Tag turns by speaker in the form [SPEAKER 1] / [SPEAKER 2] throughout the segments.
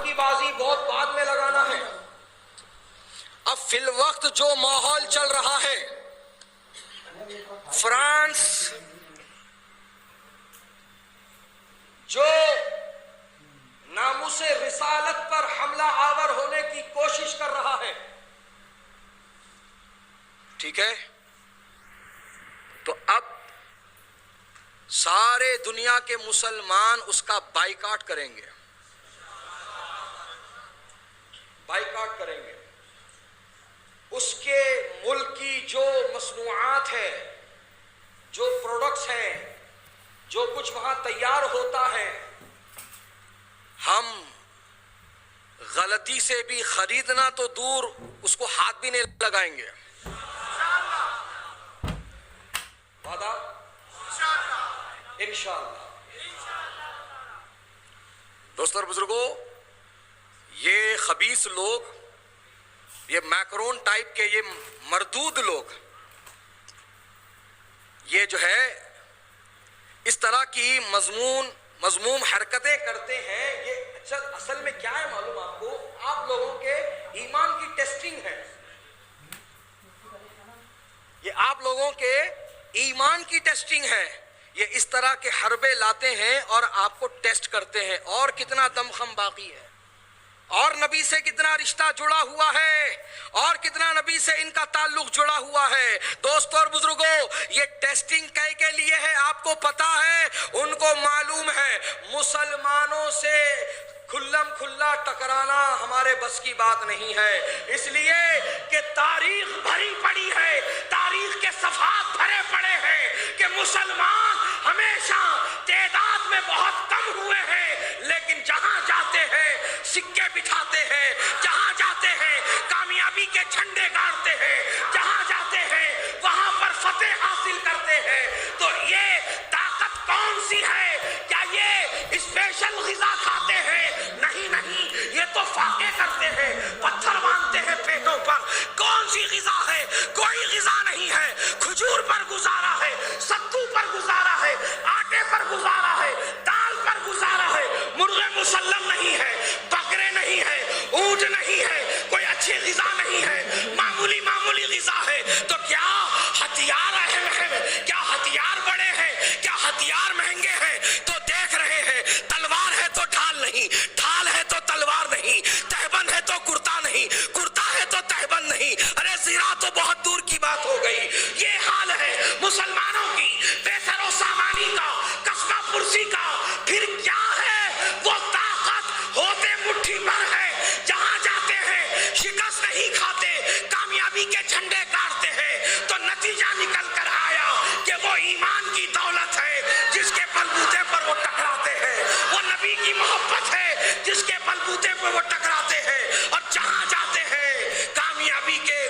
[SPEAKER 1] کی بازی بہت بعد میں لگانا ہے. اب فی الوقت جو ماحول چل رہا ہے، فرانس جو ناموس رسالت پر حملہ آور ہونے کی کوشش کر رہا ہے، ٹھیک ہے، تو اب سارے دنیا کے مسلمان اس کا بائیکاٹ کریں گے، بائیکاٹ کریں گے. اس کے ملک کی جو مصنوعات ہیں، جو پروڈکٹس ہیں، جو کچھ وہاں تیار ہوتا ہے، ہم غلطی سے بھی خریدنا تو دور، اس کو ہاتھ بھی نہیں لگائیں گے. وعدہ؟ انشاءاللہ. دوستو اور بزرگوں، یہ خبیث لوگ، یہ میکرون ٹائپ کے یہ مردود لوگ، یہ جو ہے اس طرح کی مذموم حرکتیں کرتے ہیں. یہ اصل میں کیا ہے معلوم آپ کو؟ آپ لوگوں کے ایمان کی ٹیسٹنگ ہے. یہ آپ لوگوں کے ایمان کی ٹیسٹنگ ہے. یہ اس طرح کے حربے لاتے ہیں اور آپ کو ٹیسٹ کرتے ہیں، اور کتنا دمخم باقی ہے، اور نبی سے کتنا رشتہ جڑا ہوا ہے، اور کتنا نبی سے ان کا تعلق جڑا ہوا ہے. دوستو اور بزرگوں، یہ ٹیسٹنگ کے لیے ہے. آپ کو پتا ہے، ان کو معلوم ہے مسلمانوں سے کھلم کھلا ٹکرانا ہمارے بس کی بات نہیں ہے. اس لیے کہ تاریخ بھری پڑی ہے، تاریخ کے صفحات بھرے پڑے ہیں کہ مسلمان ہمیشہ تعداد میں بہت کم ہوئے ہیں، لیکن جہاں جاتے ہیں سکے بٹھاتے ہیں، جہاں جاتے ہیں کامیابی کے جھنڈے گاڑتے ہیں، جہاں جاتے ہیں وہاں پر فتح حاصل کرتے ہیں. تو یہ طاقت کون سی ہے؟ کیا یہ اسپیشل غذا کھاتے ہیں؟ نہیں نہیں، یہ تو فاقے کرتے ہیں، پتھر باندھتے ہیں پیٹوں پر. کون سی غذا ہے؟ کوئی غذا نہیں ہے. کھجور پر گزارا ہے، ستو پر گزارا ہے، آٹے پر گزارا ہے، دال پر گزارا ہے. مرغے مسلم نہیں ہے، بکرے نہیں ہے، اونٹ نہیں ہے، کوئی اچھی غذا نہیں ہے، معمولی غذا ہے. تو کیا ہتھیار اہم ہے؟ کیا ہتھیار بڑے ہیں؟ کیا ہتھیار مہنگے ہیں؟ تو دیکھ رہے ہیں، تلوار ہے تو ڈھال نہیں، ڈھال ہے تو تلوار نہیں، تہبند ہے تو کرتا نہیں، کرتا ہے تو تہبند نہیں. ارے زرا تو بہت دور کی بات ہو گئی. یہ حال ہے مسلمانوں کی، بے سر و سامانی کا، قصبہ پرسی کا. پھر کیا ہے؟ وہ طاقت ہوتے مٹھی پر ہے. جہاں جاتے ہیں شکست نہیں کھاتے، کامیابی کے جھنڈے گاڑتے ہیں. تو نتیجہ نکل کر آیا کہ وہ ایمان کی دولت ہے جس کے بلبوتے پر وہ ٹکراتے ہیں، وہ نبی کی محبت ہے جس کے بلبوتے پر وہ ٹکراتے ہیں، اور جہاں جاتے ہیں کامیابی کے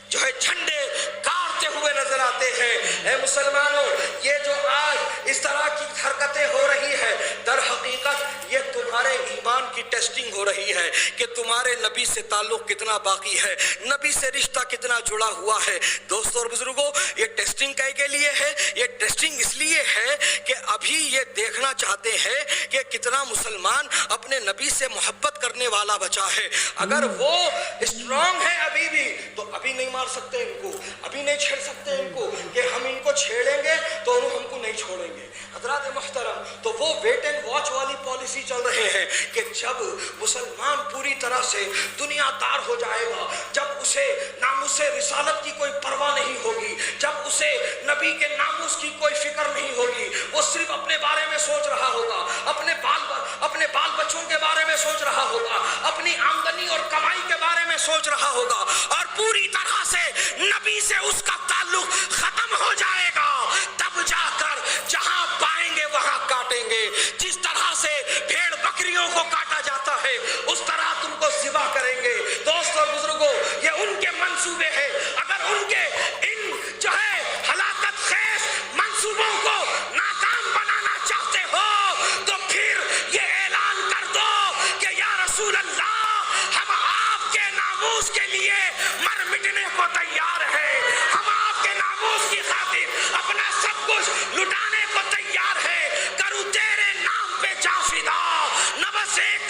[SPEAKER 1] جو ہے جھنڈے گاڑتے ہوئے نظر آتے ہیں. اے مسلمانوں، یہ جو آج اس طرح کی حرکتیں ہو رہی ہے، در حقیقت یہ تمہارے ایمان کی ٹیسٹنگ ہو رہی ہے کہ تمہارے نبی سے تعلق کتنا باقی ہے، نبی سے رشتہ کتنا جڑا ہوا ہے. دوستو اور بزرگوں، یہ ٹیسٹنگ کے لیے ہے. یہ ٹیسٹنگ اس لیے ہے کہ ابھی یہ دیکھنا چاہتے ہیں کہ کتنا مسلمان اپنے نبی سے محبت کرنے والا بچا ہے. اگر وہ اسٹرانگ ہے ابھی بھی، تو ابھی نہیں مار سکتے ان کو، ابھی نہیں چھیڑ سکتے ان کو، کہ ہم ان کو چھیڑیں گے تو ہم کو نہیں چھوڑیں گے. حضرات محترم، تو وہ ویٹ اینڈ واچ والی پالیسی چل رہے ہیں کہ جب مسلمان پوری طرح سے دنیا دار ہو جائے گا، جب اسے ناموس رسالت کی کوئی پرواہ نہیں ہوگی، جب اسے نبی کے ناموس کی کوئی فکر نہیں ہوگی، وہ صرف اپنے بارے میں سوچ رہا ہوگا، اپنے بال بچوں کے بارے میں سوچ رہا ہوگا، اپنی آمدنی اور کمائی کے بارے میں سوچ رہا ہوگا، اور پوری طرح سے نبی سے اس کا تعلق ختم ہو جائے گا. تب جا کر جہاں پائیں گے وہاں کاٹیں گے. جس طرح سے بھیڑ بکریوں کو کاٹا جاتا ہے اس طرح تم کو ذبح کریں گے. دوستو اور بزرگوں، یہ ان کے منصوبے ہیں. اگر ان کے ان جو ہے ہلاکت خیز منصوبوں کو ناکام بنانا چاہتے ہو تو پھر یہ اعلان کر دو کہ یا رسول اللہ، ہم آپ کے ناموس کے لیے مر مٹنے کو تیار ہیں، ہم آپ کے ناموس کی خاطر اپنا سب کچھ لٹانے کو تیار ہے. کروں تیرے نام پہ جان فدا، نہ بس ایک